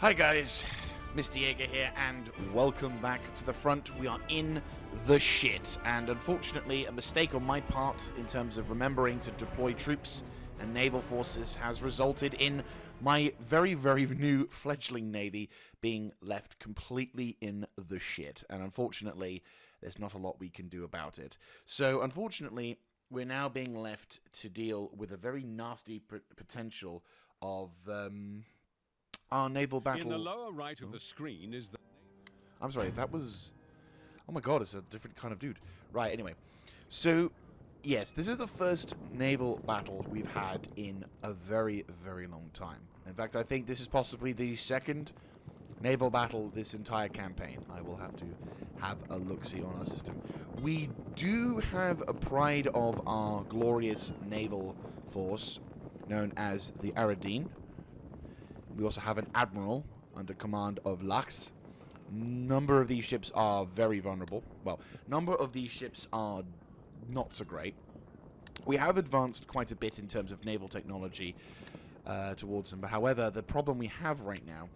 Hi guys, Mr. Jaeger here, and welcome back to the front. We are in the shit, and unfortunately a mistake on my part in terms of remembering to deploy troops and naval forces has resulted in my very new fledgling navy being left completely in the shit, and unfortunately there's not a lot we can do about it. So unfortunately we're now being left to deal with a very nasty potential of our naval battle. In the lower right of the screen is the... I'm sorry, that was... Oh my god, it's a different kind of dude. Right, anyway. So, yes, this is the first naval battle we've had in a very long time. In fact, I think this is possibly the second naval battle this entire campaign. I will have to have a look-see on our system. We do have a pride of our glorious naval force, known as the Aradine. We also have an admiral under command of Lax. Number of these ships are very vulnerable. Well, number of these ships are not so great. We have advanced quite a bit in terms of naval technology towards them. But however, the problem we have right now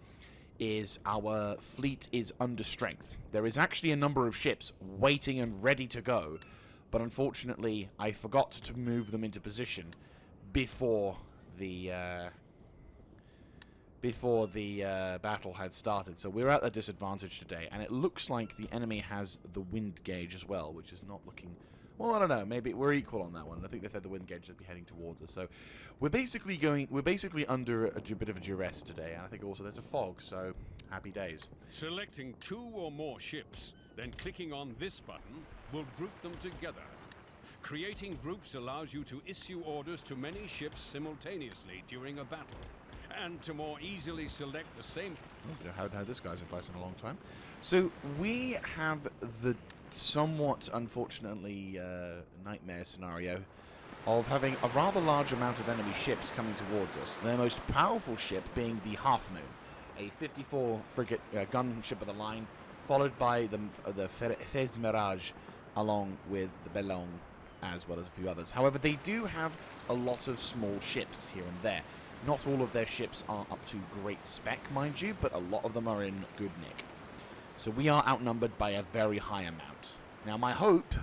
is our fleet is under strength. There is actually a number of ships waiting and ready to go. But unfortunately, I forgot to move them into position before the battle had started. So we're at a disadvantage today, and it looks like the enemy has the wind gauge as well, which is not looking... Well, I don't know, maybe we're equal on that one. I think they said the wind gauge would be heading towards us. So we're basically under a bit of a duress today, and I think also there's a fog, so happy days. Selecting 2 or more ships, then clicking on this button will group them together. Creating groups allows you to issue orders to many ships simultaneously during a battle, and to more easily select the same... I haven't had this guy's advice in a long time. So we have the somewhat unfortunately nightmare scenario of having a rather large amount of enemy ships coming towards us. Their most powerful ship being the Half Moon, a 54 frigate gunship of the line, followed by the Fez Mirage, along with the Bellon, as well as a few others. However, they do have a lot of small ships here and there. Not all of their ships are up to great spec, mind you, but a lot of them are in good nick. So we are outnumbered by a very high amount. Now, my hope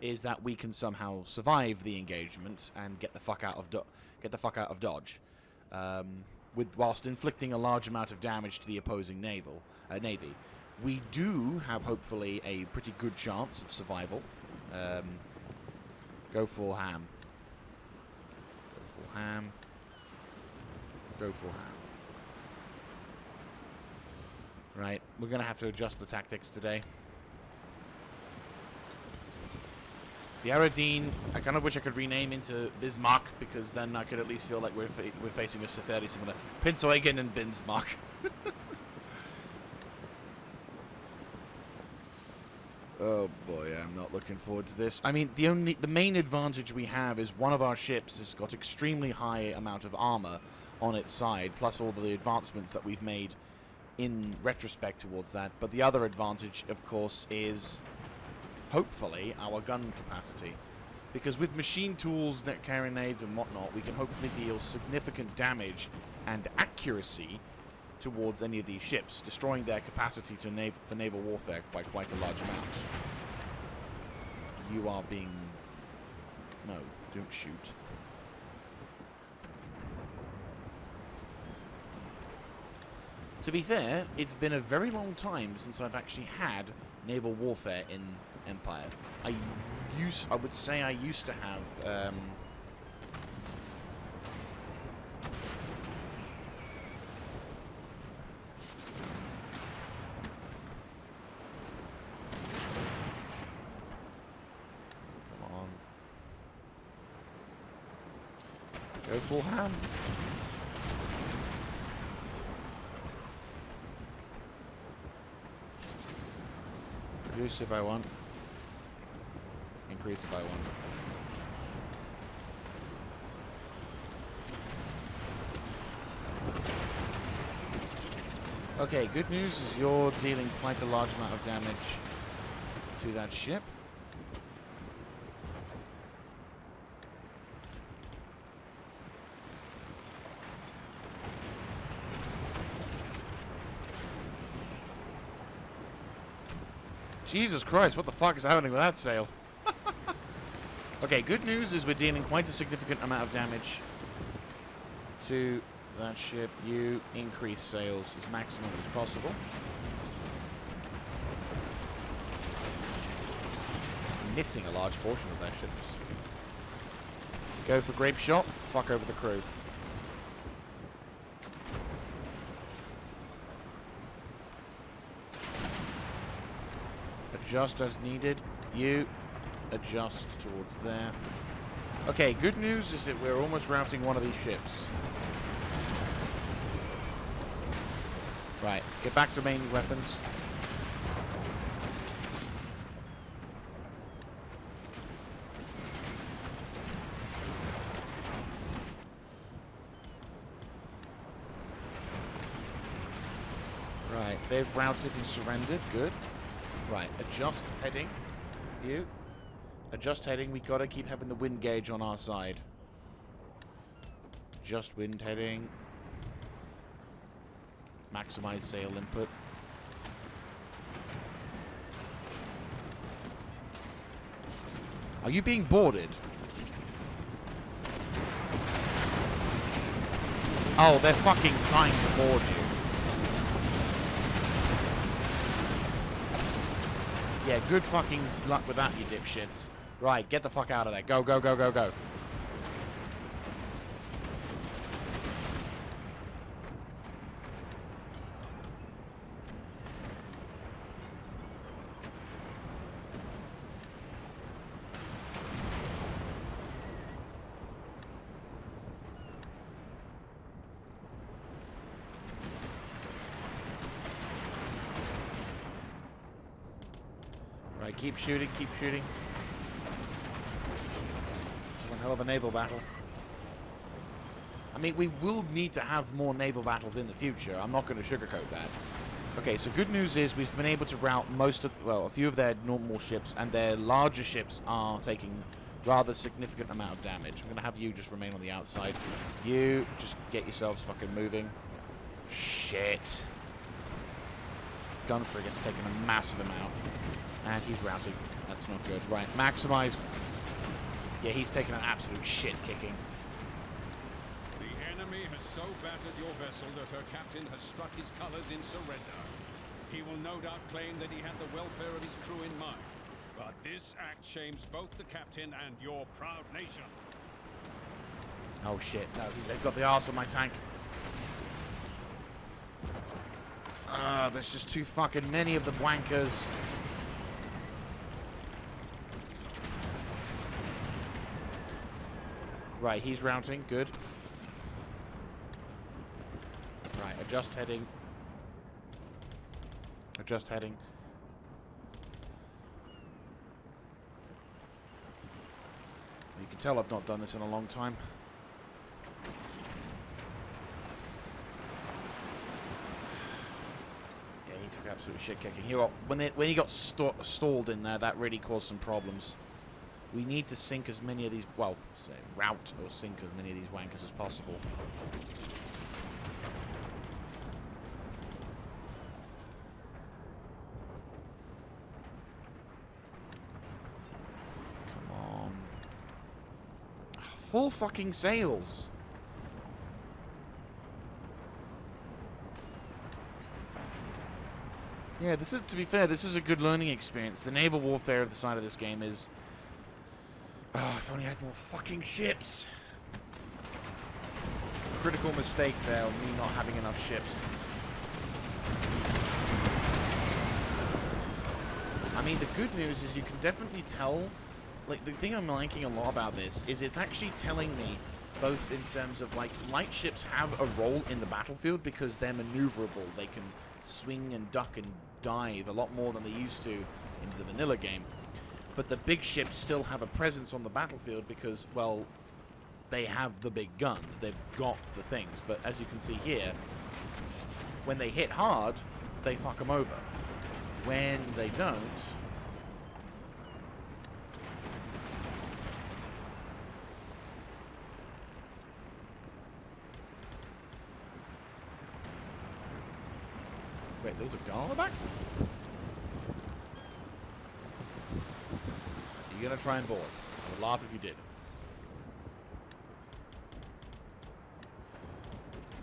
is that we can somehow survive the engagement and get the fuck out of Dodge, whilst inflicting a large amount of damage to the opposing navy. We do have hopefully a pretty good chance of survival. Go full ham. Go full ham. Go full ham. Right, we're going to have to adjust the tactics today. The Aradine, I kind of wish I could rename into Bismarck, because then I could at least feel like we're facing a fairly similar... Prinzeugen and Bismarck. Oh boy, I'm not looking forward to this. I mean, the main advantage we have is one of our ships has got extremely high amount of armor on its side, plus all the advancements that we've made in retrospect towards that. But the other advantage, of course, is hopefully our gun capacity, because with machine tools, net carronades and whatnot, we can hopefully deal significant damage and accuracy towards any of these ships, destroying their capacity to for naval warfare by quite a large amount. You are being... No, don't shoot. To be fair, it's been a very long time since I've actually had naval warfare in Empire. I would say I used to have... Go full ham. Reduce it by 1. Increase it by 1. Okay, good news is you're dealing quite a large amount of damage to that ship. Jesus Christ, what the fuck is happening with that sail? Okay, good news is we're dealing quite a significant amount of damage to that ship. You increase sails as maximum as possible. Missing a large portion of their ships. Go for grape shot, fuck over the crew. Adjust as needed. You adjust towards there. Okay, good news is that we're almost routing one of these ships. Right, get back to main weapons. Right, they've routed and surrendered. Good. Right, adjust heading. You. Adjust heading. We gotta keep having the wind gauge on our side. Adjust wind heading. Maximize sail input. Are you being boarded? Oh, they're fucking trying to board you. Yeah, good fucking luck with that, you dipshits. Right, get the fuck out of there. Go, go, go, go, go. Right, keep shooting, keep shooting. This is one hell of a naval battle. I mean, we will need to have more naval battles in the future. I'm not going to sugarcoat that. Okay, so good news is we've been able to rout most of, well, a few of their normal ships, and their larger ships are taking rather significant amount of damage. I'm going to have you just remain on the outside. You just get yourselves fucking moving. Shit. Gun frigate's taking a massive amount. And he's routing. That's not good. Right, maximize. Yeah, he's taking an absolute shit kicking. The enemy has so battered your vessel that her captain has struck his colors in surrender. He will no doubt claim that he had the welfare of his crew in mind. But this act shames both the captain and your proud nation. Oh shit, no, they've got the arse on my tank. There's just too fucking many of the wankers. Right, he's routing, good. Right, adjust heading. Adjust heading. You can tell I've not done this in a long time. Yeah, he took absolute shit kicking. When he got stalled in there, that really caused some problems. We need to sink as many of these, well, route or sink as many of these wankers as possible. Come on. Full fucking sails. Yeah, this is, to be fair, this is a good learning experience. The naval warfare of the side of this game is... Oh, if only I had more fucking ships. Critical mistake there of me not having enough ships. I mean, the good news is you can definitely tell... Like, the thing I'm liking a lot about this is it's actually telling me, both in terms of, like, light ships have a role in the battlefield because they're maneuverable. They can swing and duck and dive a lot more than they used to in the vanilla game. But the big ships still have a presence on the battlefield because, well, they have the big guns. They've got the things. But as you can see here, when they hit hard, they fuck them over. When they don't... Wait, there was a gun on the back? you're going to try and board. I would laugh if you did.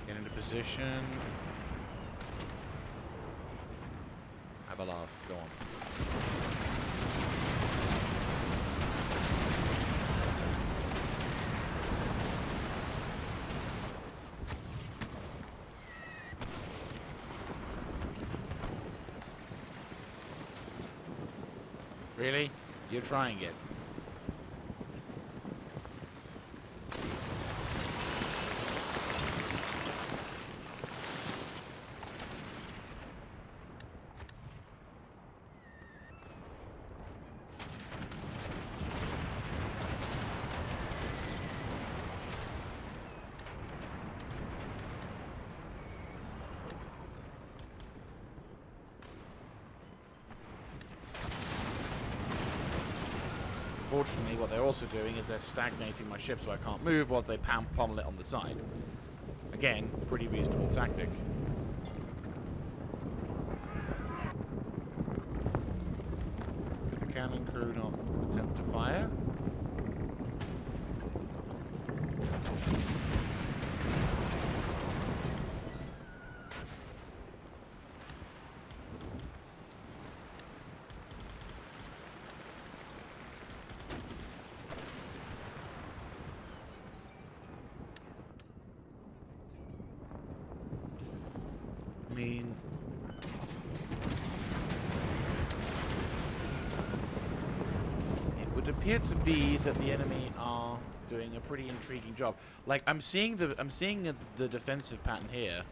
Get into position. Have a laugh. Go on. Really? You're trying it. Unfortunately, what they're also doing is they're stagnating my ship so I can't move whilst they pommel it on the side. Again, pretty reasonable tactic. Could the cannon crew not attempt to fire? I mean, it would appear to be that the enemy are doing a pretty intriguing job. Like I'm seeing the defensive pattern here.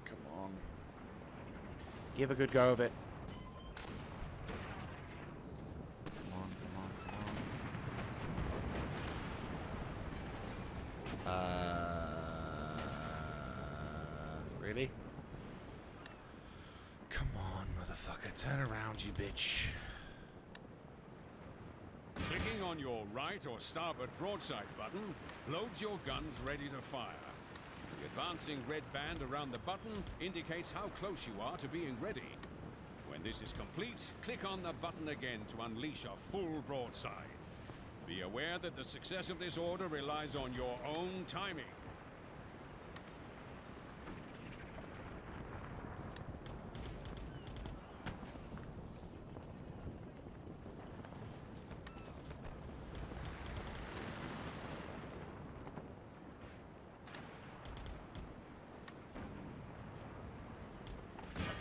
Come on, give a good go of it. Come on, come on, come on. Really? Come on, motherfucker. Turn around, you bitch. Clicking on your right or starboard broadside button loads your guns ready to fire. The advancing red band around the button indicates how close you are to being ready. When this is complete, click on the button again to unleash a full broadside. Be aware that the success of this order relies on your own timing.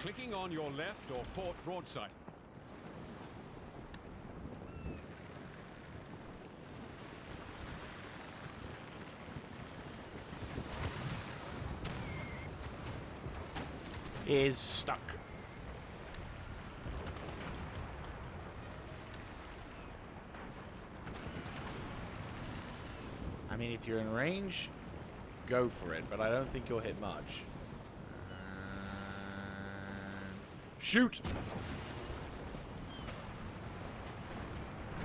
Clicking on your left or port broadside. Is stuck. I mean, if you're in range, go for it, but I don't think you'll hit much. Shoot!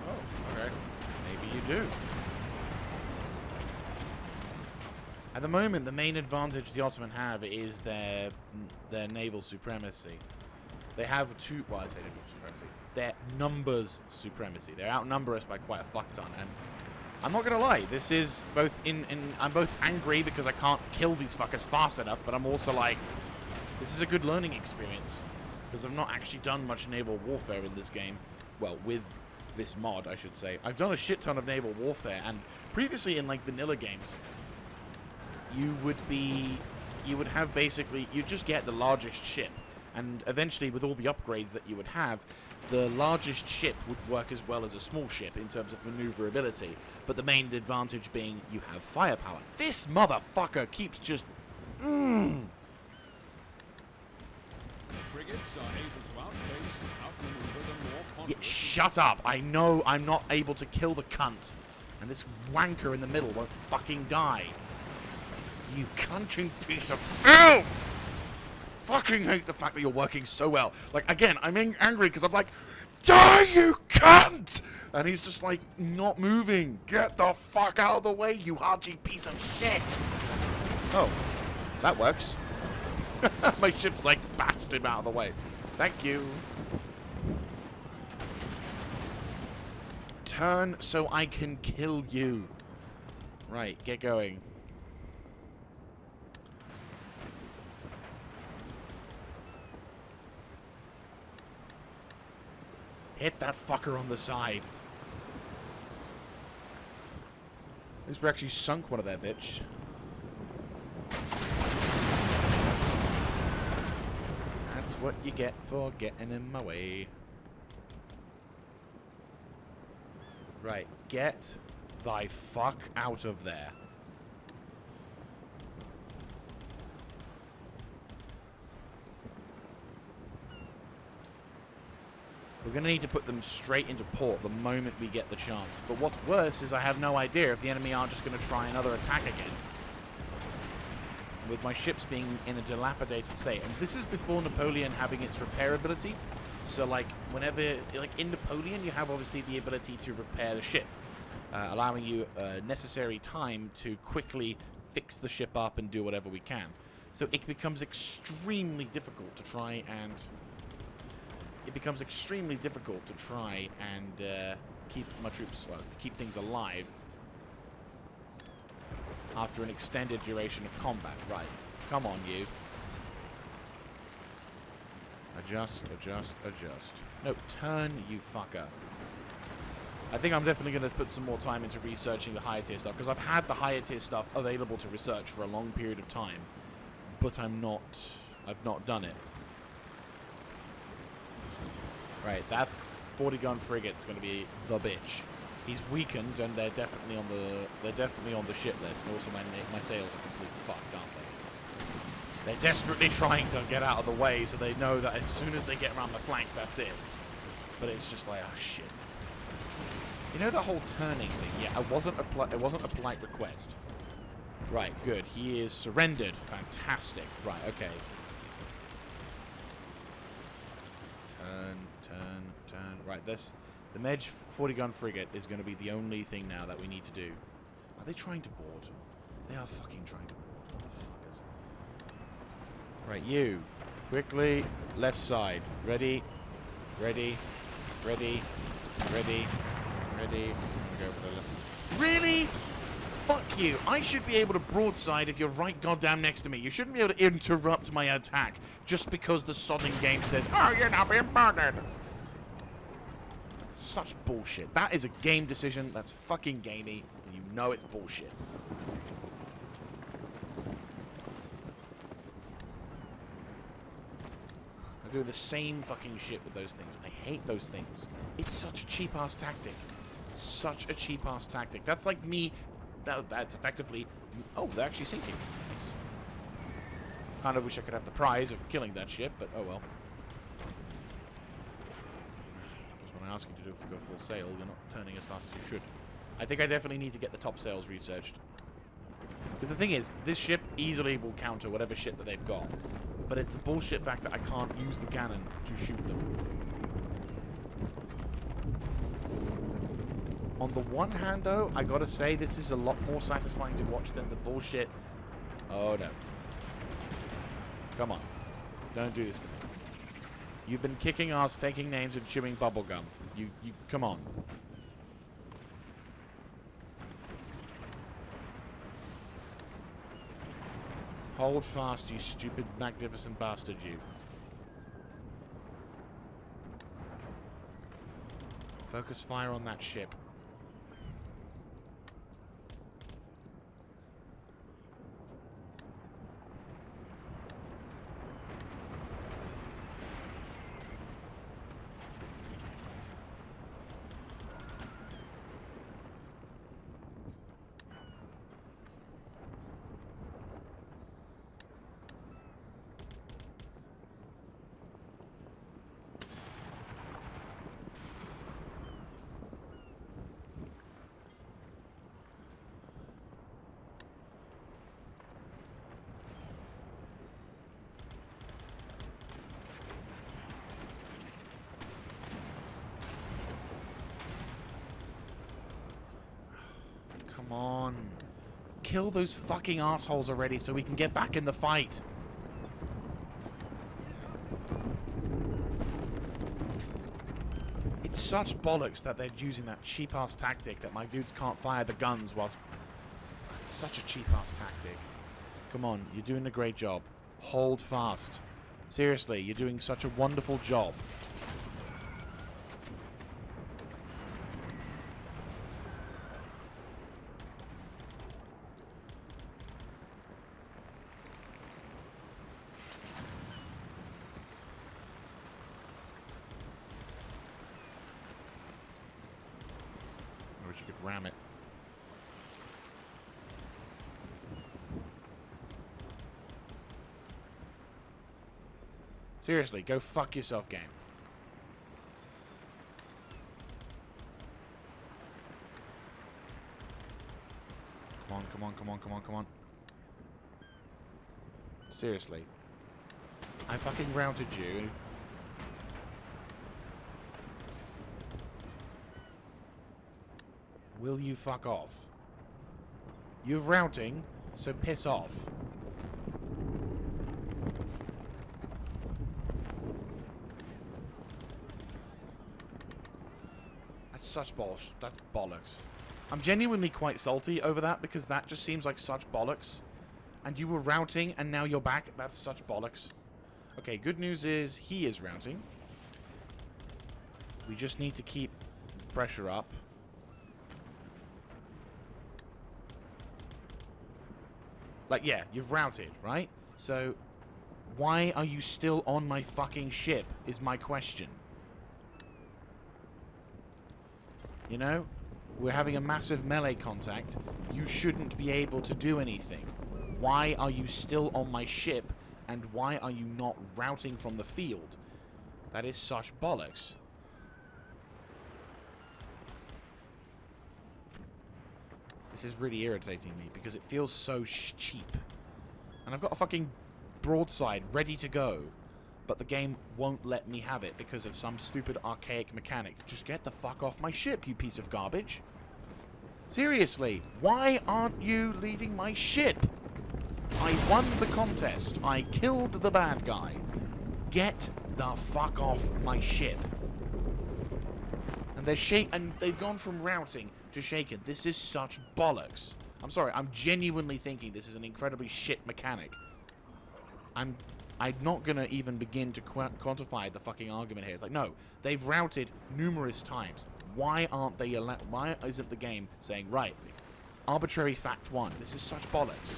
Oh, okay. Maybe you do. At the moment, the main advantage the Ottoman have is their naval supremacy. They have two... Well, I say naval supremacy. Their numbers supremacy. They outnumber us by quite a fuck ton. And I'm not gonna lie, this is both I'm both angry because I can't kill these fuckers fast enough, but I'm also like, this is a good learning experience. Because I've not actually done much naval warfare in this game. Well, with this mod, I should say. I've done a shit ton of naval warfare, and previously in, like, vanilla games, you would have basically, you'd just get the largest ship. And eventually, with all the upgrades that you would have, the largest ship would work as well as a small ship in terms of maneuverability. But the main advantage being you have firepower. This motherfucker keeps just... Frigates are able to outpace and outmaneuver the more ponderous... Yeah, shut up. I know I'm not able to kill the cunt. And this wanker in the middle won't fucking die. You cunting piece of filth! Fucking hate the fact that you're working so well. Like, again, I'm angry because I'm like, die, you cunt! And he's just like, not moving. Get the fuck out of the way, you argy piece of shit! Oh, that works. My ship's like bashed him out of the way. Thank you. Turn so I can kill you. Right, get going. Hit that fucker on the side. At least we actually sunk one of their bitch. That's what you get for getting in my way. Right, get thy fuck out of there. We're going to need to put them straight into port the moment we get the chance. But what's worse is I have no idea if the enemy aren't just going to try another attack again. With my ships being in a dilapidated state. And this is before Napoleon having its repairability. So, like, whenever... Like, in Napoleon, you have, obviously, the ability to repair the ship. Allowing you necessary time to quickly fix the ship up and do whatever we can. So it becomes extremely difficult to try and... keep my troops... Well, to keep things alive. After an extended duration of combat. Right. Come on, you. Adjust, adjust, adjust. No, turn, you fucker. I think I'm definitely going to put some more time into researching the higher tier stuff, because I've had the higher tier stuff available to research for a long period of time, but I've not done it. Right, that 40-gun frigate's going to be the bitch. He's weakened, and they're definitely on the ship list. Also, my sails are completely fucked, aren't they? They're desperately trying to get out of the way, so they know that as soon as they get around the flank, that's it. But it's just like, oh shit. You know the whole turning thing? Yeah, it wasn't a polite request. Right, good. He is surrendered. Fantastic. Right, okay. Turn, turn, turn. Right, the Medj 40-gun frigate is going to be the only thing now that we need to do. Are they trying to board? They are fucking trying to board. Motherfuckers. Right, you. Quickly. Left side. Ready. Ready. Ready. Ready. Ready. Go for the left. Really? Fuck you. I should be able to broadside if you're right goddamn next to me. You shouldn't be able to interrupt my attack just because the sodding game says, oh, you're not being murdered. Such bullshit. That is a game decision. That's fucking gamey. And you know it's bullshit. I do the same fucking shit with those things. I hate those things. It's such a cheap-ass tactic. Such a cheap-ass tactic. That's like me... That's effectively... Oh, they're actually sinking. Nice. Kind of wish I could have the prize of killing that ship, but oh well. When I ask you to do go full sail, you're not turning as fast as you should. I think I definitely need to get the top sails researched. Because the thing is, this ship easily will counter whatever shit that they've got. But it's the bullshit fact that I can't use the cannon to shoot them. On the one hand, though, I gotta say, this is a lot more satisfying to watch than the bullshit... Oh, no. Come on. Don't do this to me. You've been kicking ass, taking names, and chewing bubblegum. You, come on. Hold fast, you stupid, magnificent bastard, you. Focus fire on that ship. Come on. Kill those fucking assholes already so we can get back in the fight. It's such bollocks that they're using that cheap-ass tactic that my dudes can't fire the guns whilst... It's such a cheap-ass tactic. Come on, you're doing a great job. Hold fast. Seriously, you're doing such a wonderful job. I wish you could ram it. Seriously, go fuck yourself, game. Come on, come on, come on, come on, come on. Seriously. I fucking routed you. Will you fuck off? You're routing, so piss off. That's such bollocks. That's bollocks. I'm genuinely quite salty over that because that just seems like such bollocks. And you were routing and now you're back. That's such bollocks. Okay, good news is he is routing. We just need to keep pressure up. Like, yeah, you've routed, right? So, why are you still on my fucking ship, is my question. You know? We're having a massive melee contact. You shouldn't be able to do anything. Why are you still on my ship, and why are you not routing from the field? That is such bollocks. This is really irritating me because it feels so cheap. And I've got a fucking broadside ready to go, but the game won't let me have it because of some stupid archaic mechanic. Just get the fuck off my ship, you piece of garbage. Seriously, why aren't you leaving my ship? I won the contest. I killed the bad guy. Get the fuck off my ship. And they've gone from routing to shaken. This is such bollocks. I'm sorry, I'm genuinely thinking this is an incredibly shit mechanic. I'm not gonna even begin to quantify the fucking argument here. It's like, no, they've routed numerous times. Why aren't they why isn't the game saying, right, arbitrary fact 1, this is such bollocks.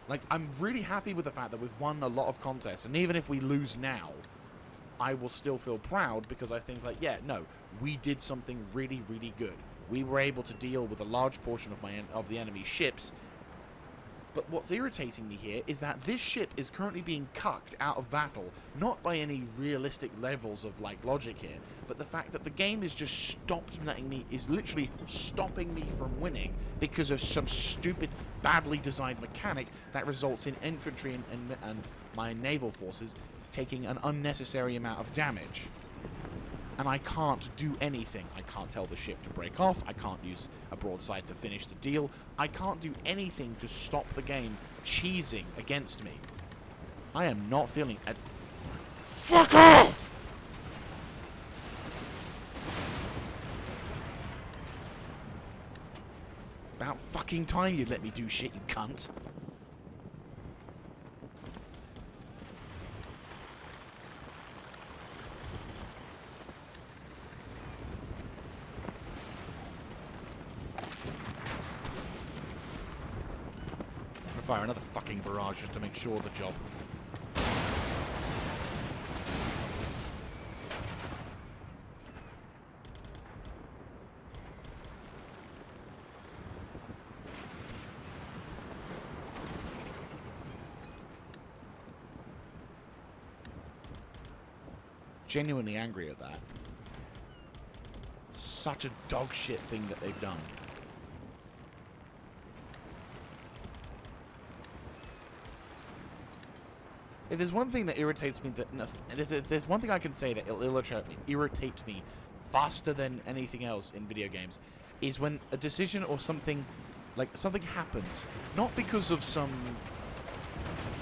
Like, I'm really happy with the fact that we've won a lot of contests, and even if we lose now, I will still feel proud because I think, like, yeah, no, we did something really, really good. We were able to deal with a large portion of the enemy's ships. But what's irritating me here is that this ship is currently being cucked out of battle, not by any realistic levels of, like, logic here, but the fact that the game is just literally stopping me from winning because of some stupid, badly designed mechanic that results in infantry and my naval forces taking an unnecessary amount of damage. And I can't do anything. I can't tell the ship to break off. I can't use a broadside to finish the deal. I can't do anything to stop the game cheesing against me. I am not feeling it. Fuck off! About fucking time you let me do shit, you cunt. Fire another fucking barrage just to make sure the job. Genuinely angry at that. Such a dog shit thing that they've done. If there's one thing that irritates me, if there's one thing I can say that irritates me faster than anything else in video games, is when a decision or something, like something happens, not because of some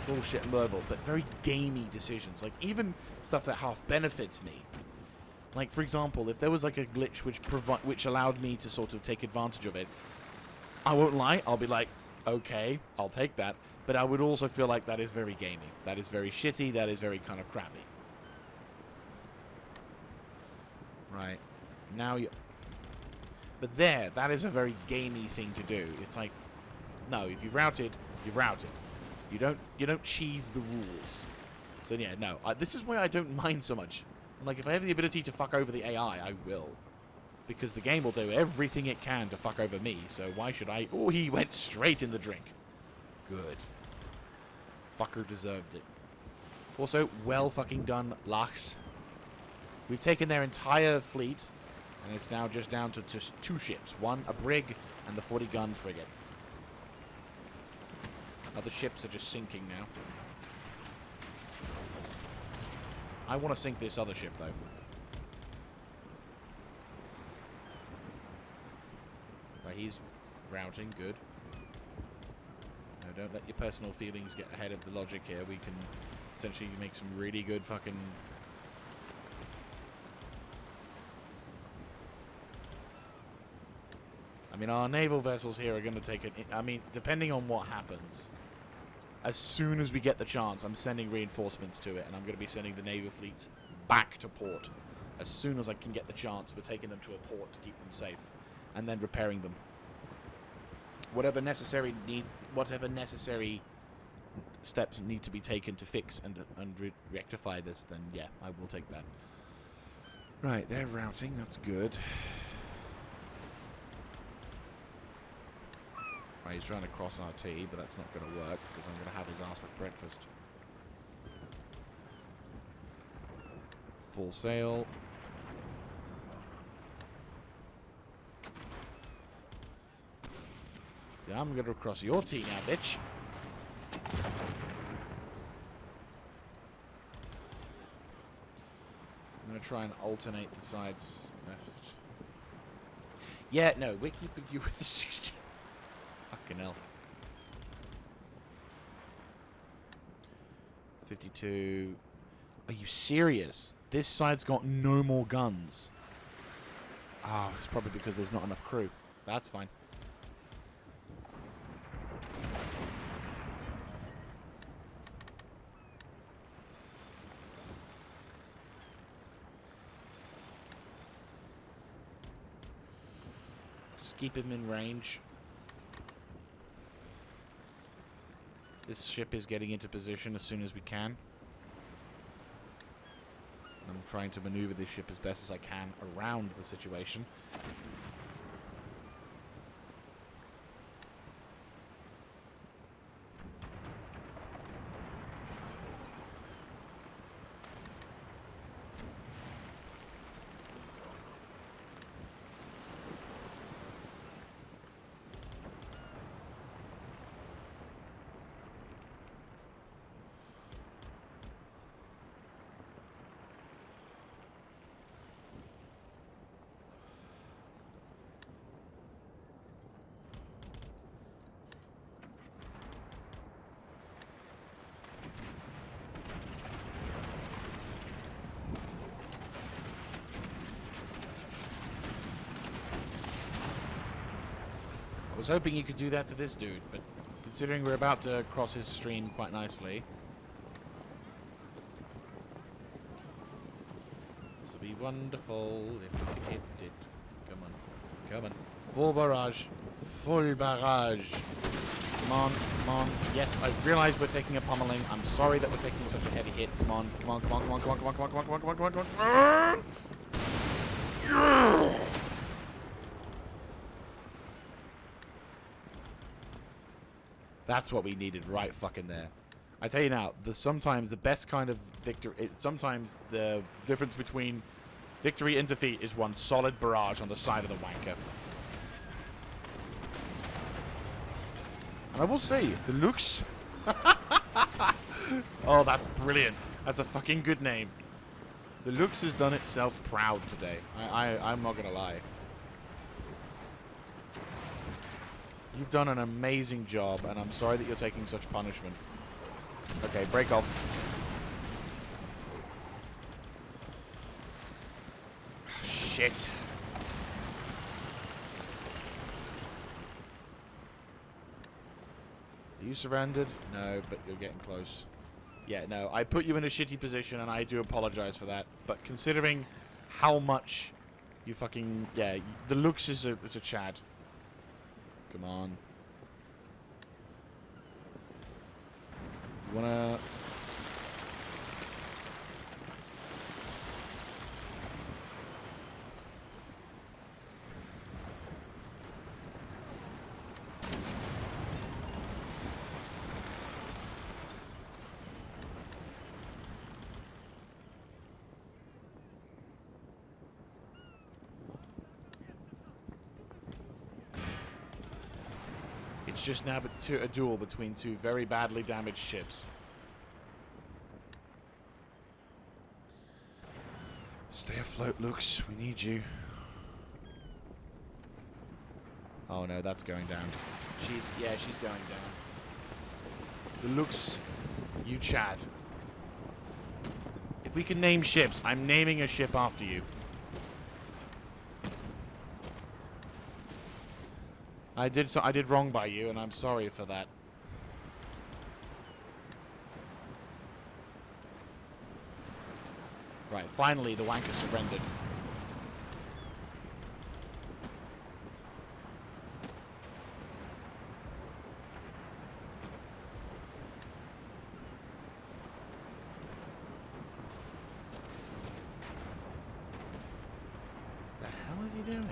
bullshit and blurble, but very gamey decisions. Like, even stuff that half benefits me. Like, for example, if there was like a glitch which allowed me to sort of take advantage of it, I won't lie, I'll be like, okay, I'll take that. But I would also feel like that is very gamey. That is very shitty. That is very kind of crappy. Right. Now you... But there, that is a very gamey thing to do. It's like, no, if you've routed, you've routed. You don't cheese the rules. So yeah, no. This is why I don't mind so much. Like, if I have the ability to fuck over the AI, I will. Because the game will do everything it can to fuck over me, so why should I... Oh, he went straight in the drink. Good. Fucker deserved it. Also, well fucking done, Lachs. We've taken their entire fleet, and it's now just down to just 2 ships. One, a brig, and the 40-gun frigate. Other ships are just sinking now. I want to sink this other ship, though. Right, he's routing. Good. No, don't let your personal feelings get ahead of the logic here. We can potentially make some really good fucking... I mean, our naval vessels here are going to take it... I mean, depending on what happens, as soon as we get the chance, I'm sending reinforcements to it, and I'm going to be sending the naval fleets back to port. As soon as I can get the chance, we're taking them to a port to keep them safe, and then repairing them. Whatever necessary steps need to be taken to fix and rectify this, then yeah, I will take that. Right, they're routing. That's good. Right, he's trying to cross RT, but that's not going to work because I'm going to have his ass for breakfast. Full sail. See, I'm going to cross your T now, bitch. I'm going to try and alternate the sides left. Yeah, no, we're keeping you with the 60. Fucking hell. 52. Are you serious? This side's got no more guns. Ah, it's probably because there's not enough crew. That's fine. Just keep him in range. This ship is getting into position as soon as we can. I'm trying to maneuver this ship as best as I can around the situation. I was hoping you could do that to this dude, but considering we're about to cross his stream quite nicely, this will be wonderful if we can hit it. Come on. Come on. Full barrage. Full barrage. Come on. Come on. Yes, I realize we're taking a pummeling. I'm sorry that we're taking such a heavy hit. Come on. Come on. Come on. Come on. Come on. Come on. Come on. Come on. Come on. Come on. Come on. Come on. That's what we needed right fucking there. I tell you now, sometimes the best kind of victory... Sometimes the difference between victory and defeat is one solid barrage on the side of the wanker. And I will say, the looks... Oh, that's brilliant. That's a fucking good name. The looks has done itself proud today. I'm not gonna lie. You've done an amazing job, and I'm sorry that you're taking such punishment. Okay, break off. Shit. Are you surrounded? No, but you're getting close. Yeah, no, I put you in a shitty position, and I do apologize for that. But considering how much you fucking... Yeah, the looks is it's a Chad. Come on. You wanna... It's just now a duel between two very badly damaged ships. Stay afloat, Lux. We need you. Oh no, that's going down. She's going down. The Lux, you Chad. If we can name ships, I'm naming a ship after you. I did wrong by you, and I'm sorry for that. Right, finally the wanker surrendered. The hell is he doing?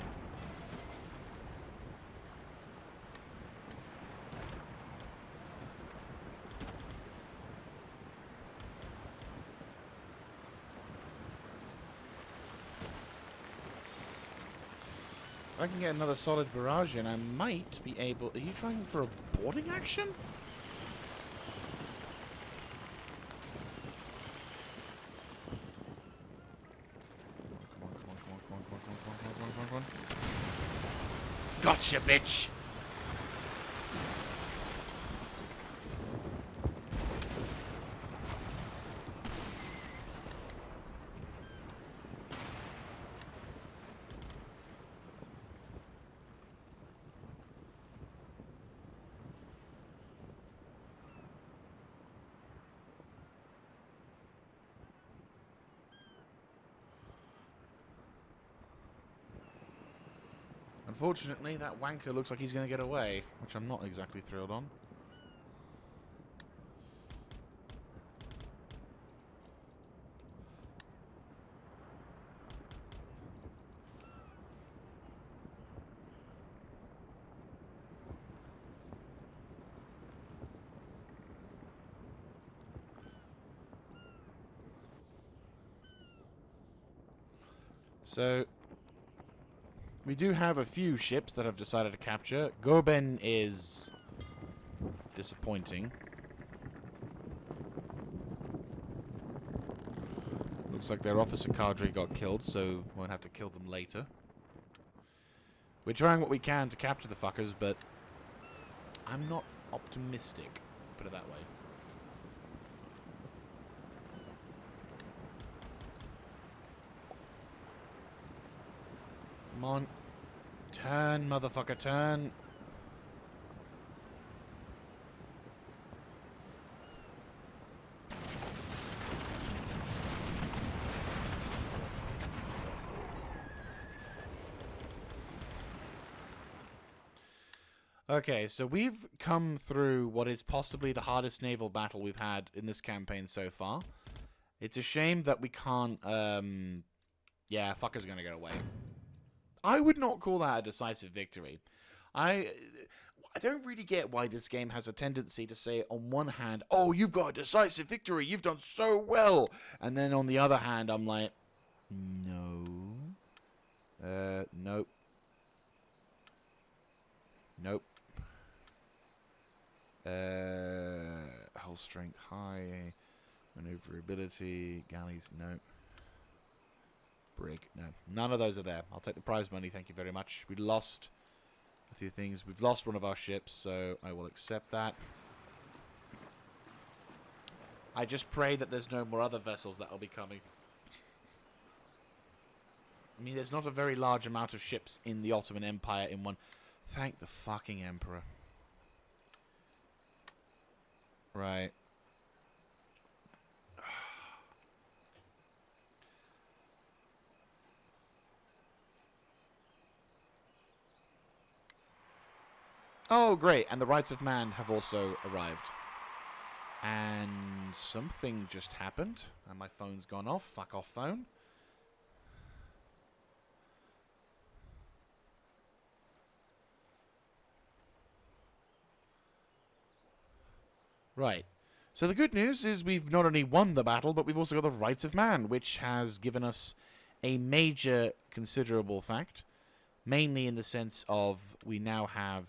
I can get another solid barrage in, I might be able... Are you trying for a boarding action? Come on. Gotcha, bitch! Unfortunately, that wanker looks like he's going to get away, which I'm not exactly thrilled on. So, we do have a few ships that have decided to capture. Goben is disappointing. Looks like their officer cadre got killed, so won't have to kill them later. We're trying what we can to capture the fuckers, but I'm not optimistic, put it that way. Come on. Turn, motherfucker, turn. Okay, so we've come through what is possibly the hardest naval battle we've had in this campaign so far. It's a shame that we can't, yeah, fuckers are gonna get away. I would not call that a decisive victory. I don't really get why this game has a tendency to say, on one hand, oh, you've got a decisive victory, you've done so well. And then on the other hand, I'm like, no. Nope. Nope. Hull strength high. Maneuverability. Galleys, nope. Brig, no. None of those are there. I'll take the prize money, thank you very much. We lost a few things. We've lost one of our ships, so I will accept that. I just pray that there's no more other vessels that will be coming. I mean, there's not a very large amount of ships in the Ottoman Empire in one. Thank the fucking Emperor. Right. Oh, great. And the Rights of Man have also arrived. And something just happened. And my phone's gone off. Fuck off, phone. Right. So the good news is we've not only won the battle, but we've also got the Rights of Man, which has given us a major considerable fact. Mainly in the sense of we now have...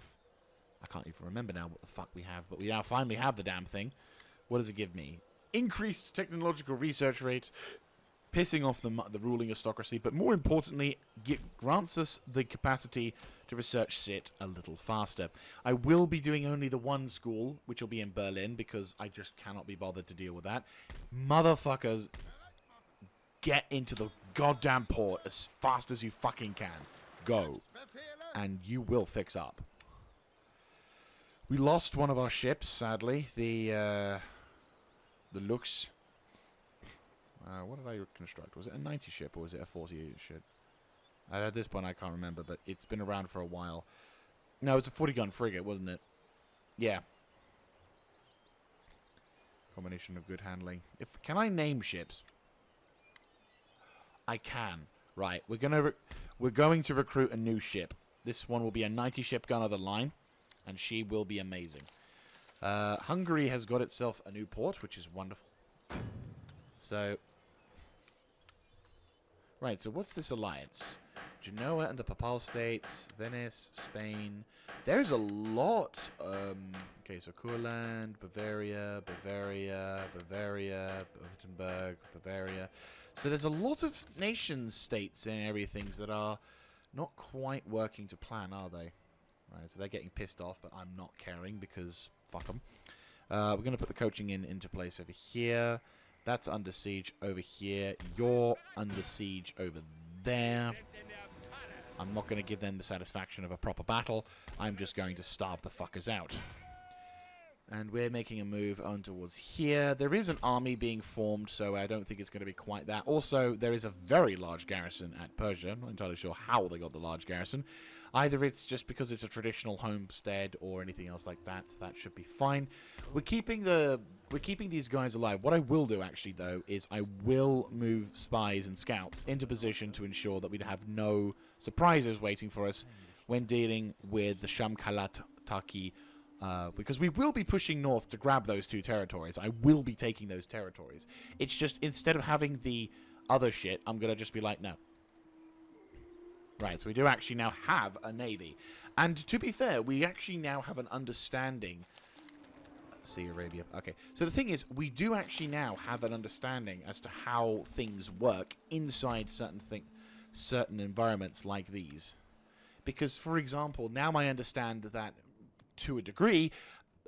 I can't even remember now what the fuck we have, but we now finally have the damn thing. What does it give me? Increased technological research rate, pissing off the ruling aristocracy, but more importantly, grants us the capacity to research shit a little faster. I will be doing only the one school, which will be in Berlin, because I just cannot be bothered to deal with that. Motherfuckers, get into the goddamn port as fast as you fucking can. Go. And you will fix up. We lost one of our ships, sadly. The Lux. What did I construct? Was it a 90 ship or was it a 48 ship? At this point, I can't remember, but it's been around for a while. No, it's a 40-gun frigate, wasn't it? Yeah. Combination of good handling. Can I name ships? I can. Right. We're going to recruit a new ship. This one will be a 90 ship gun of the line, and she will be amazing. Hungary has got itself a new port, which is wonderful. So, right, so what's this alliance? Genoa and the Papal States, Venice, Spain. There's a lot. Okay, so Kurland, Bavaria, Württemberg, Bavaria. So there's a lot of nation-states and area things that are not quite working to plan, are they? Right, so they're getting pissed off, but I'm not caring because fuck them. We're going to put the coaching into place over here. That's under siege over here. You're under siege over there. I'm not going to give them the satisfaction of a proper battle. I'm just going to starve the fuckers out. And we're making a move on towards here. There is an army being formed, so I don't think it's going to be quite that. Also, there is a very large garrison at Persia. I'm not entirely sure how they got the large garrison. Either it's just because it's a traditional homestead or anything else like that, so that should be fine. We're keeping these guys alive. What I will do, actually, though, is I will move spies and scouts into position to ensure that we have no surprises waiting for us when dealing with the Shamkalat-Taki, because we will be pushing north to grab those two territories. I will be taking those territories. It's just, instead of having the other shit, I'm going to just be like, no. Right, so we do actually now have a navy. And to be fair, we actually now have an understanding. Let's see, Arabia. Okay, so the thing is, we do actually now have an understanding as to how things work inside certain environments like these. Because, for example, now I understand that, to a degree,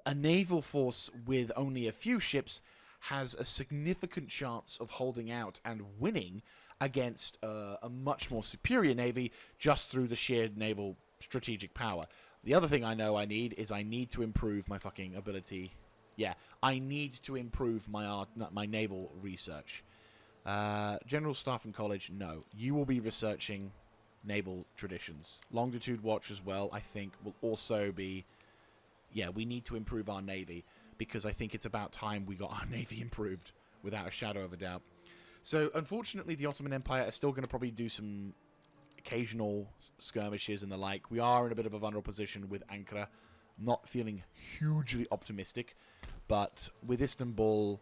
a naval force with only a few ships has a significant chance of holding out and winning against a much more superior navy just through the sheer naval strategic power. The other thing I know I need is I need to improve my fucking ability. Yeah, I need to improve my naval research. General Staff and College, no. You will be researching naval traditions. Longitude Watch as well, I think, will also be... Yeah, we need to improve our navy because I think it's about time we got our navy improved, without a shadow of a doubt. So, unfortunately, the Ottoman Empire is still going to probably do some occasional skirmishes and the like. We are in a bit of a vulnerable position with Ankara. Not feeling hugely optimistic. But with Istanbul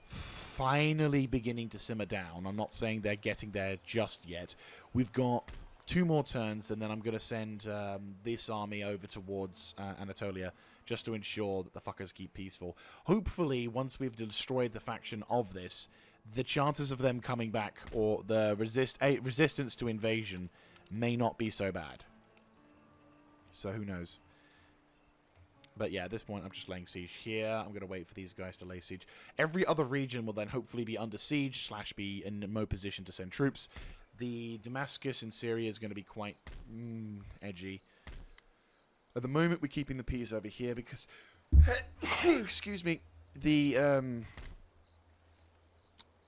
finally beginning to simmer down, I'm not saying they're getting there just yet. We've got 2 more turns, and then I'm going to send this army over towards Anatolia just to ensure that the fuckers keep peaceful. Hopefully, once we've destroyed the faction of this, the chances of them coming back, or the resistance to invasion, may not be so bad. So who knows? But yeah, at this point, I'm just laying siege here. I'm going to wait for these guys to lay siege. Every other region will then hopefully be under siege / be in no position to send troops. The Damascus in Syria is going to be quite edgy. At the moment, we're keeping the peace over here because, excuse me, the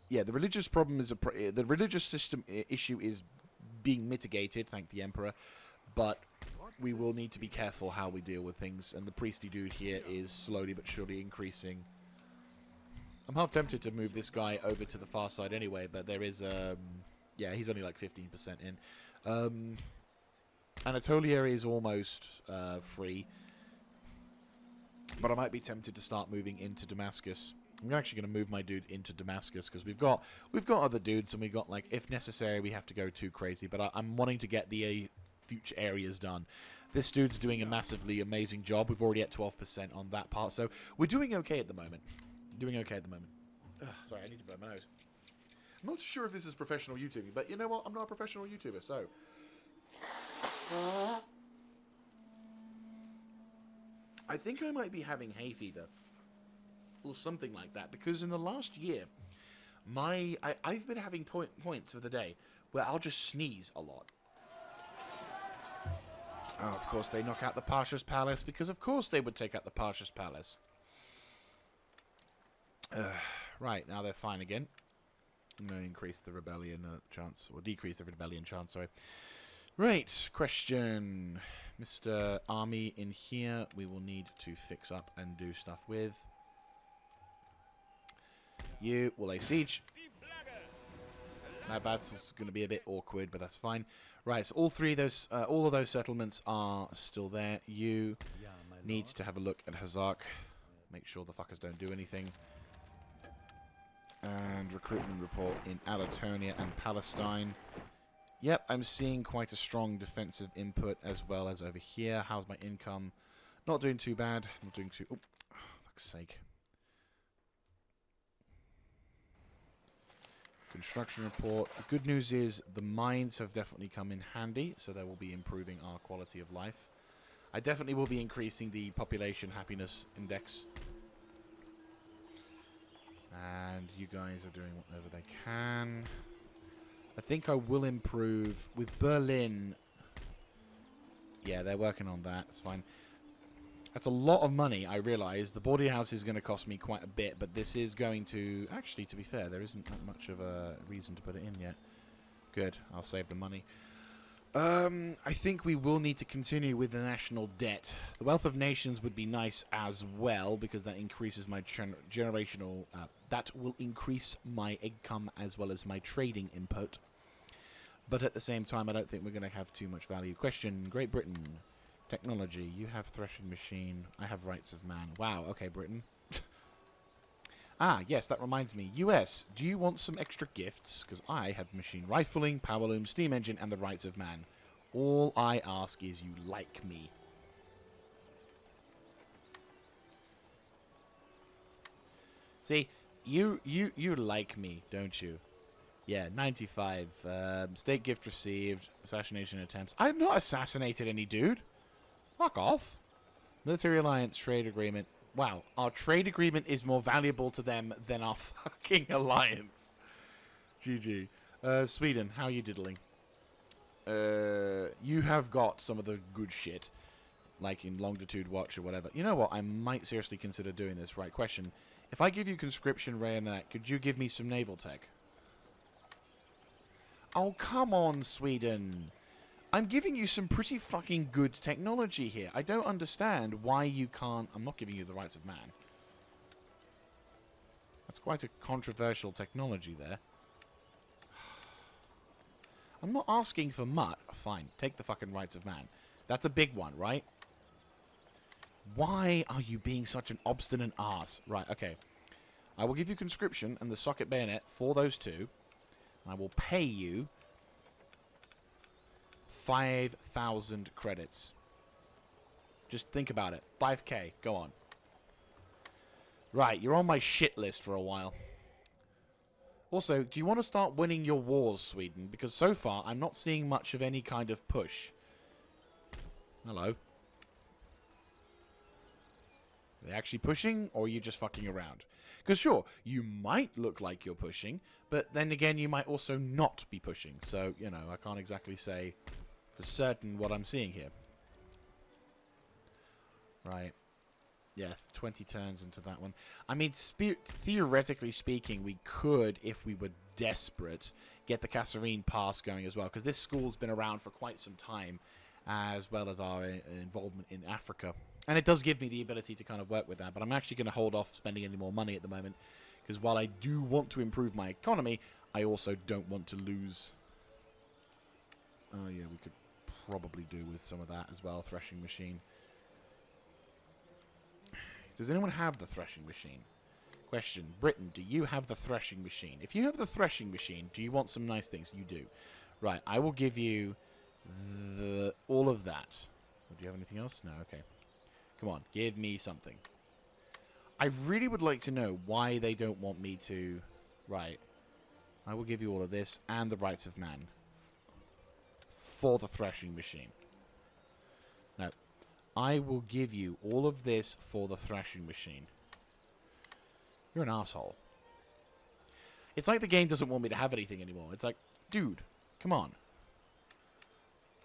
religious problem is the religious system issue is being mitigated, thank the Emperor, but we will need to be careful how we deal with things, and the priesty dude here is slowly but surely increasing. I'm half tempted to move this guy over to the far side anyway, but there is yeah, he's only like 15% in. Anatolia is almost free, but I might be tempted to start moving into Damascus. I'm actually going to move my dude into Damascus because we've got other dudes, and we've got, like, if necessary, we have to go too crazy. But I'm wanting to get the future areas done. This dude's doing a massively amazing job. We've already at 12% on that part, so we're doing okay at the moment. Ugh, sorry, I need to blow my nose. I'm not sure if this is professional YouTubing, but you know what? I'm not a professional YouTuber, so... I think I might be having hay fever. Or something like that, because in the last year, I've been having points of the day where I'll just sneeze a lot. Oh, of course, they knock out the Pasha's Palace, because of course they would take out the Pasha's Palace. Right, now they're fine again. I'm going to increase the rebellion chance, or decrease the rebellion chance, sorry. Right, question. Mr. Army in here, we will need to fix up and do stuff with. You will lay siege. Now, that's going to be a bit awkward, but that's fine. Right, so all of those settlements are still there. You need to have a look at Hazak. Make sure the fuckers don't do anything. And recruitment report in Alatonia and Palestine. Yep, I'm seeing quite a strong defensive input as well as over here. How's my income? Not doing too bad. Not doing too... Oh, fuck's sake. Construction report. The good news is the mines have definitely come in handy, so they will be improving our quality of life. I definitely will be increasing the population happiness index. And you guys are doing whatever they can. I think I will improve with Berlin. Yeah, they're working on that. It's fine. That's a lot of money, I realise. The boarding house is going to cost me quite a bit, but this is going to... Actually, to be fair, there isn't that much of a reason to put it in yet. Good. I'll save the money. I think we will need to continue with the national debt. The Wealth of Nations would be nice as well, because that increases my generational... that will increase my income as well as my trading input. But at the same time, I don't think we're going to have too much value. Question, Great Britain. Technology. You have threshing machine. I have rights of man. Wow, okay, Britain. Ah, yes, that reminds me. US, do you want some extra gifts? Because I have machine rifling, power loom, steam engine, and the rights of man. All I ask is you like me. See, you like me, don't you? Yeah, 95. State gift received. Assassination attempts. I have not assassinated any dude. Fuck off. Military alliance, trade agreement. Wow, our trade agreement is more valuable to them than our fucking alliance. GG. Sweden, how are you diddling? You have got some of the good shit, like in longitude watch or whatever. You know what? I might seriously consider doing this. Right, question. If I give you conscription, Rayonet, could you give me some naval tech? Oh, come on, Sweden. I'm giving you some pretty fucking good technology here. I don't understand why you can't... I'm not giving you the rights of man. That's quite a controversial technology there. I'm not asking for much. Fine, take the fucking rights of man. That's a big one, right? Why are you being such an obstinate ass? Right, okay. I will give you conscription and the socket bayonet for those two. I will pay you 5,000 credits. Just think about it. 5k. Go on. Right, you're on my shit list for a while. Also, do you want to start winning your wars, Sweden? Because so far, I'm not seeing much of any kind of push. Hello. Are they actually pushing, or are you just fucking around? Because sure, you might look like you're pushing, but then again, you might also not be pushing. So, you know, I can't exactly say for certain what I'm seeing here. Right. Yeah, 20 turns into that one. I mean, theoretically speaking, we could, if we were desperate, get the Kasserine Pass going as well, because this school's been around for quite some time, as well as our involvement in Africa. And it does give me the ability to kind of work with that, but I'm actually going to hold off spending any more money at the moment, because while I do want to improve my economy, I also don't want to lose... Oh yeah, we could probably do with some of that as well, threshing machine. Does anyone have the threshing machine? Question, Britain, do you have the threshing machine? If you have the threshing machine, do you want some nice things? You do. Right, I will give you all of that. Oh, do you have anything else? No, okay. Come on, give me something. I really would like to know why they don't want me to... Right. I will give you all of this and the rights of man. For the threshing machine. No. I will give you all of this for the threshing machine. You're an asshole. It's like the game doesn't want me to have anything anymore. It's like, dude, come on.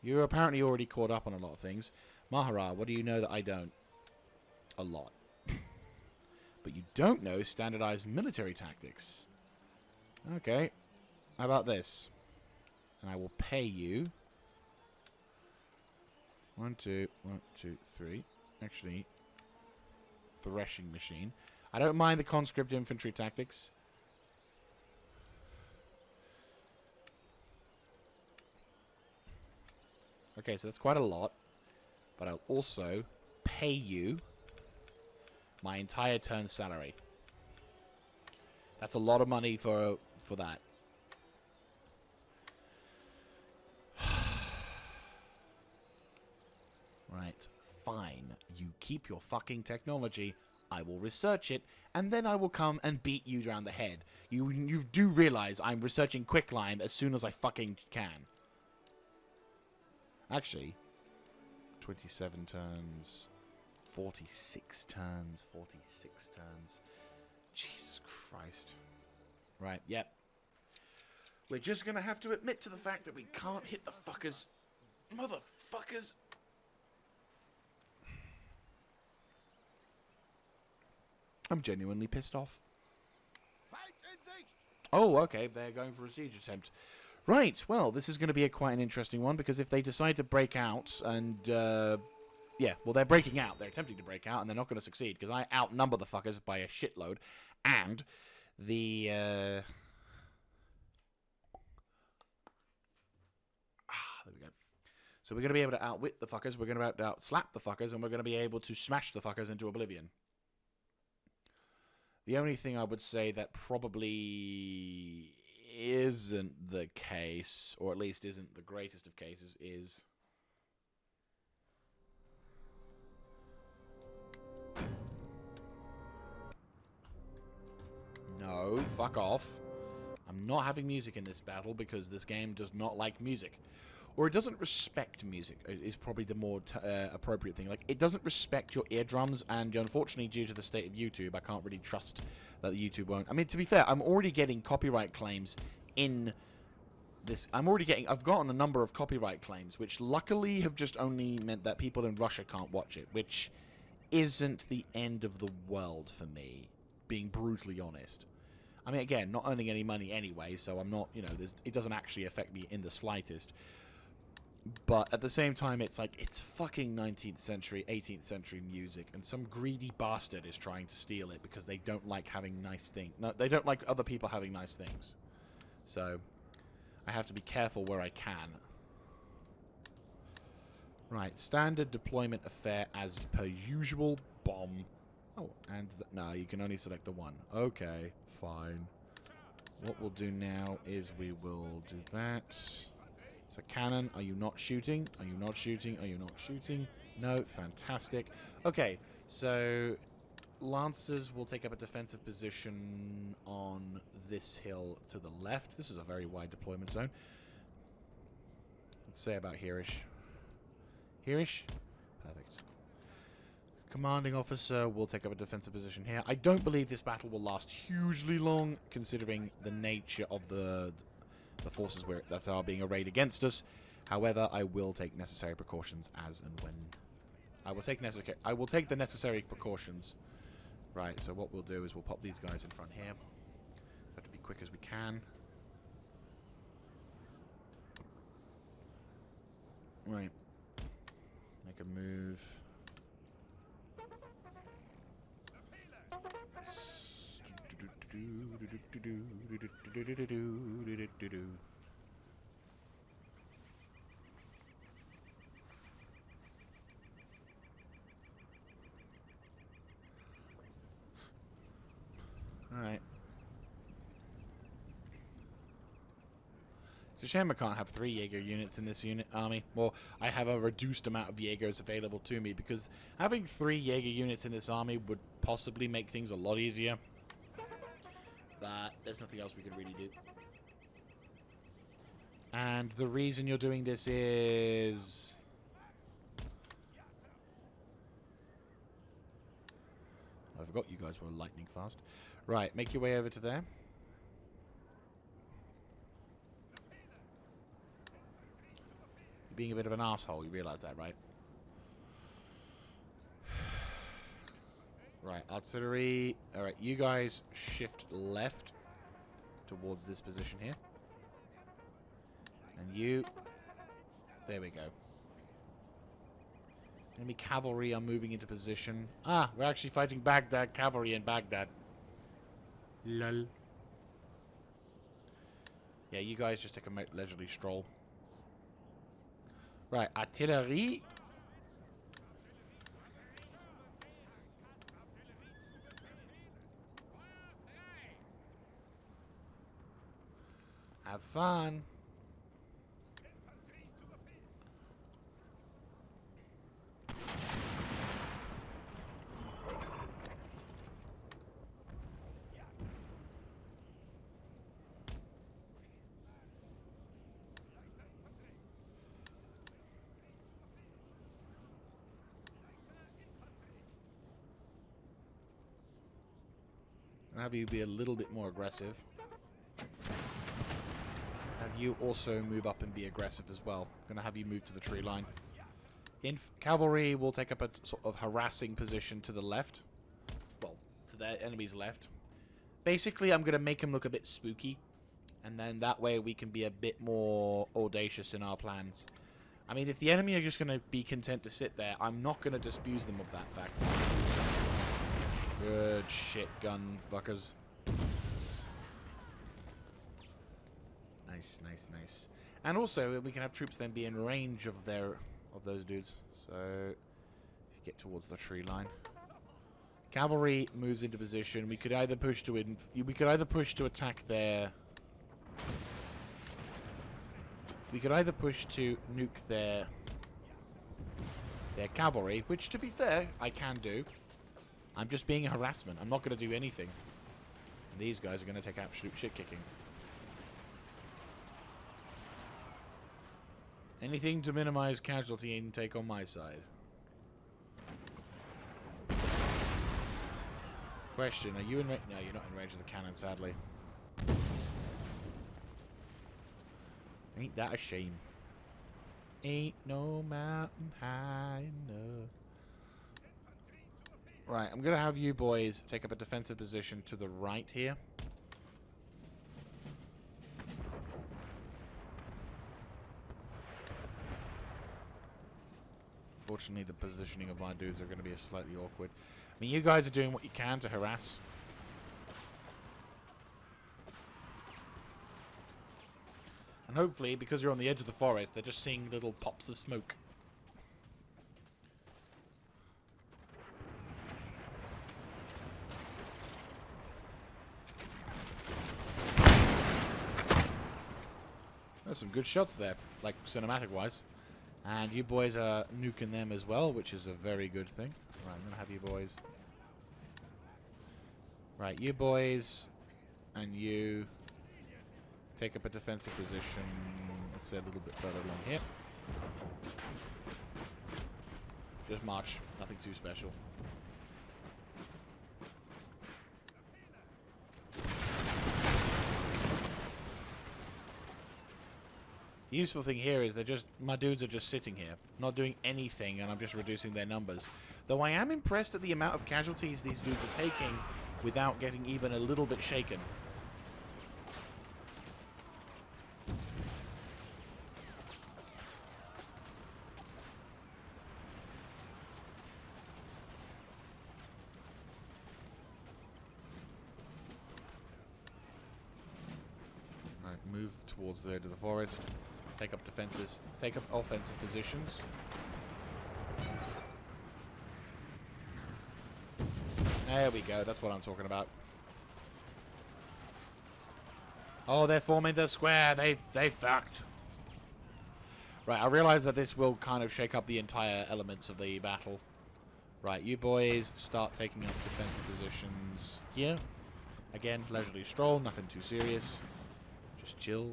You're apparently already caught up on a lot of things. Mahara, what do you know that I don't? A lot. But you don't know standardized military tactics. Okay. How about this? And I will pay you... 1, 2, 1, 2, 3. Actually, threshing machine. I don't mind the conscript infantry tactics. Okay, so that's quite a lot. But I'll also pay you my entire turn salary. That's a lot of money for that. Right, fine. You keep your fucking technology. I will research it, and then I will come and beat you around the head. You do realize I'm researching quicklime as soon as I fucking can. Actually, 27 turns, 46 turns, 46 turns. Jesus Christ. Right, yep. We're just gonna have to admit to the fact that we can't hit the fuckers. Motherfuckers. I'm genuinely pissed off. Oh, okay. They're going for a siege attempt. Right. Well, this is going to be quite an interesting one, because if they decide to break out and... yeah, well, they're breaking out. They're attempting to break out, and they're not going to succeed, because I outnumber the fuckers by a shitload. And the... there we go. So we're going to be able to outwit the fuckers, we're going to be able to outslap the fuckers, and we're going to be able to smash the fuckers into oblivion. The only thing I would say that probably isn't the case, or at least isn't the greatest of cases, is... No, fuck off. I'm not having music in this battle because this game does not like music. Or it doesn't respect music, is probably the more appropriate thing. Like, it doesn't respect your eardrums, and unfortunately, due to the state of YouTube, I can't really trust that YouTube won't. I mean, to be fair, I'm already getting copyright claims in this. I've gotten a number of copyright claims, which luckily have just only meant that people in Russia can't watch it, which isn't the end of the world for me, being brutally honest. I mean, again, not earning any money anyway, so I'm not, you know, it doesn't actually affect me in the slightest. But at the same time, it's like, it's fucking 19th century, 18th century music, and some greedy bastard is trying to steal it because they don't like having nice things. No, they don't like other people having nice things. So, I have to be careful where I can. Right, standard deployment affair as per usual, bomb. Oh, and, no, you can only select the one. Okay, fine. What we'll do now is we will do that. So cannon, are you not shooting? Are you not shooting? Are you not shooting? No, fantastic. Okay, so Lancers will take up a defensive position on this hill to the left. This is a very wide deployment zone. Let's say about here-ish. Here-ish? Perfect. Commanding officer will take up a defensive position here. I don't believe this battle will last hugely long, considering the nature of the forces that are being arrayed against us. However, I will take necessary precautions as and when. I will take the necessary precautions. Right, so what we'll do is we'll pop these guys in front here. Have to be quick as we can. Right. Make a move. Alright. It's a shame I can't have 3 Jaeger units in this army. Well, I have a reduced amount of Jaegers available to me, because having 3 Jaeger units in this army would possibly make things a lot easier. But there's nothing else we can really do. And the reason you're doing this is... I forgot you guys were lightning fast. Right, make your way over to there. You're being a bit of an asshole, you realise that, right? Right, artillery. Alright, you guys shift left towards this position here. And you... There we go. Enemy cavalry are moving into position. Ah, we're actually fighting Baghdad cavalry in Baghdad. Lol. Yeah, you guys just take a leisurely stroll. Right, artillery. Have fun. I'll have you be a little bit more aggressive. Have you also move up and be aggressive as well. I'm going to have you move to the tree line. Cavalry will take up a sort of harassing position to the left. Well, to their enemy's left. Basically, I'm going to make them look a bit spooky. And then that way we can be a bit more audacious in our plans. I mean, if the enemy are just going to be content to sit there, I'm not going to disabuse them of that fact. Good shit, gun fuckers. Nice, nice, nice. And also, we can have troops then be in range of those dudes. So, get towards the tree line. Cavalry moves into position. We could either push to attack their. We could either push to nuke their cavalry, which, to be fair, I can do. I'm just being a harassment. I'm not going to do anything. And these guys are going to take absolute shit kicking. Anything to minimize casualty intake on my side. Question, are you in range? No, you're not in range of the cannon, sadly. Ain't that a shame? Ain't no mountain high enough. Right, I'm going to have you boys take up a defensive position to the right here. Unfortunately, the positioning of my dudes are going to be slightly awkward. I mean, you guys are doing what you can to harass. And hopefully, because you're on the edge of the forest, they're just seeing little pops of smoke. There's some good shots there, like cinematic-wise. And you boys are nuking them as well, which is a very good thing. Right, I'm going to have you boys. Right, you boys and you take up a defensive position, let's say a little bit further along here. Just march, nothing too special. The useful thing here is my dudes are just sitting here, not doing anything, and I'm just reducing their numbers. Though I am impressed at the amount of casualties these dudes are taking without getting even a little bit shaken. Right, move towards the edge of the forest. Take up defenses. Take up offensive positions. There we go. That's what I'm talking about. Oh, they're forming the square. They fucked. Right, I realize that this will kind of shake up the entire elements of the battle. Right, you boys start taking up defensive positions here. Again, leisurely stroll. Nothing too serious. Just chill.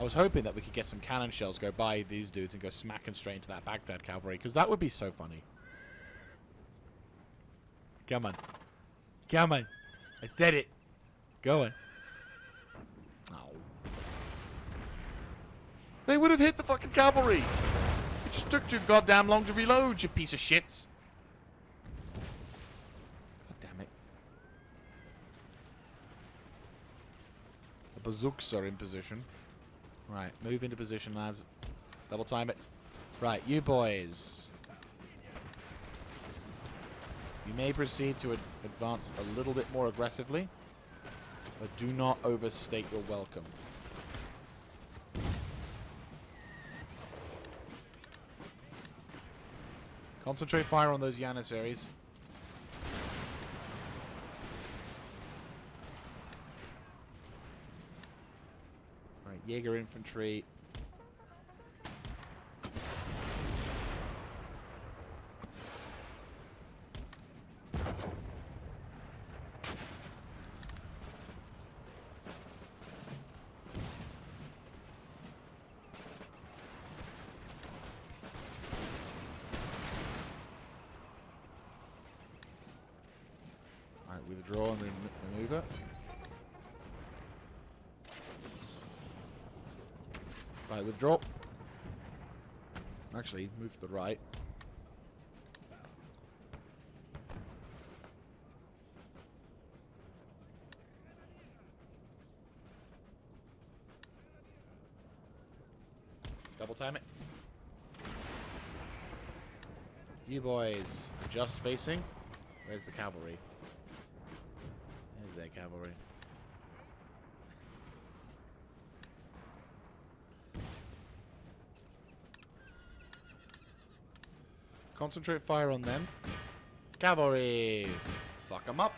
I was hoping that we could get some cannon shells, go by these dudes, and go smacking straight into that Baghdad cavalry, because that would be so funny. Come on. Come on. I said it. Go on. Oh. They would have hit the fucking cavalry. It just took too goddamn long to reload, you piece of shits. God damn it. The bazooks are in position. Right, move into position, lads. Double time it. Right, you boys. You may proceed to advance a little bit more aggressively, but do not overstate your welcome. Concentrate fire on those Janissaries. Right, Jaeger infantry. Alright, withdraw and maneuver. Right, withdraw. Actually, move to the right. Double time it. You boys, just facing. Where's the cavalry? There's their cavalry. Concentrate fire on them. Cavalry! Fuck them up.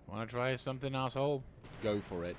Wanna try something, asshole? Go for it.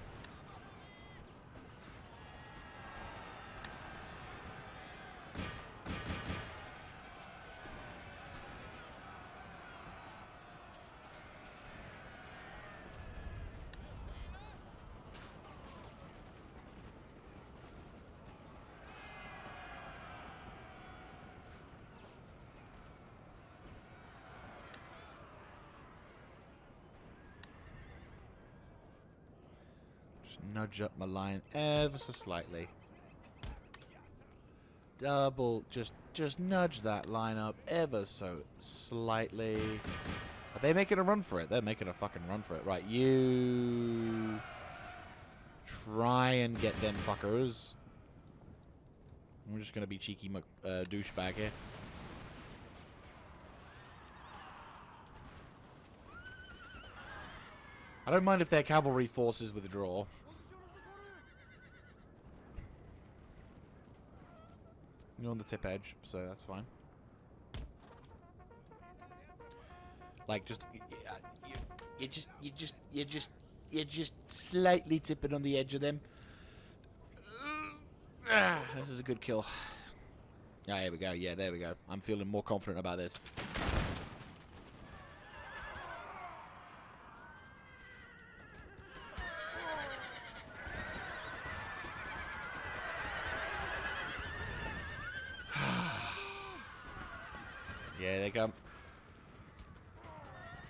Nudge up my line ever so slightly. Double, just nudge that line up ever so slightly. Are they making a run for it? They're making a fucking run for it. Right, you try and get them fuckers. I'm just gonna be cheeky douchebag here. I don't mind if their cavalry forces withdraw. You're on the tip edge, so that's fine. Like, just you're just slightly tipping on the edge of them. This is a good kill. Ah, here we go. Yeah, there we go. I'm feeling more confident about this. Yeah, they come.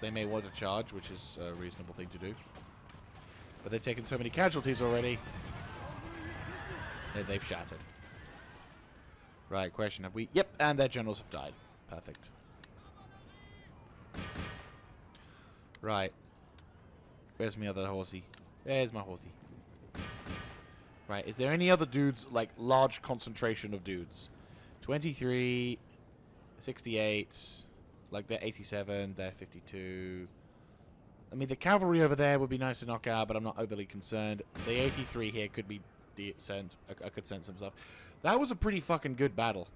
They may want to charge, which is a reasonable thing to do. But they've taken so many casualties already. They've shattered. Right, question. Have we... Yep, and their generals have died. Perfect. Right. Where's my other horsey? There's my horsey. Right, is there any other dudes, like, large concentration of dudes? 23, 68, like, they're 87, they're 52. I mean, the cavalry over there would be nice to knock out, but I'm not overly concerned. The 83 here could be sent. I could send some stuff. That was a pretty fucking good battle.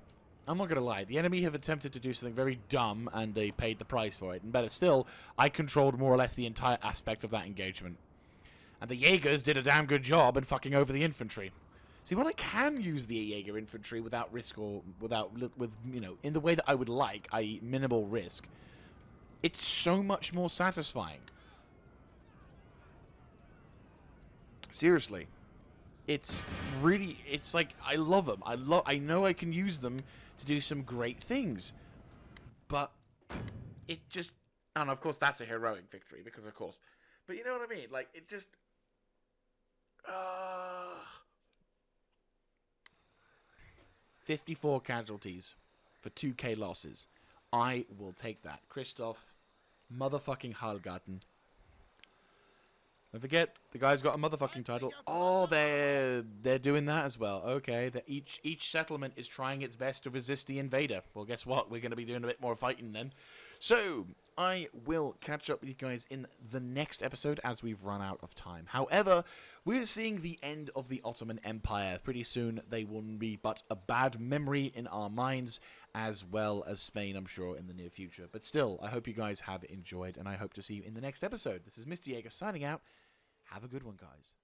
I'm not going to lie. The enemy have attempted to do something very dumb, and they paid the price for it. And better still, I controlled more or less the entire aspect of that engagement. And the Jaegers did a damn good job in fucking over the infantry. See, when I can use the Jaeger infantry without risk or with, you know, in the way that I would like, i.e. minimal risk, it's so much more satisfying. Seriously. It's really, it's like, I love them. I know I can use them to do some great things. But it just, and of course that's a heroic victory, because of course. But you know what I mean? Like, it just, 54 casualties for 2k losses. I will take that. Christoph motherfucking Hallgarten. Don't forget, the guy's got a motherfucking title. Oh, they're doing that as well. Okay, each settlement is trying its best to resist the invader. Well, guess what? We're going to be doing a bit more fighting then. So, I will catch up with you guys in the next episode as we've run out of time. However, we're seeing the end of the Ottoman Empire. Pretty soon, they will be but a bad memory in our minds, as well as Spain, I'm sure, in the near future. But still, I hope you guys have enjoyed, and I hope to see you in the next episode. This is Mr. Jaeger signing out. Have a good one, guys.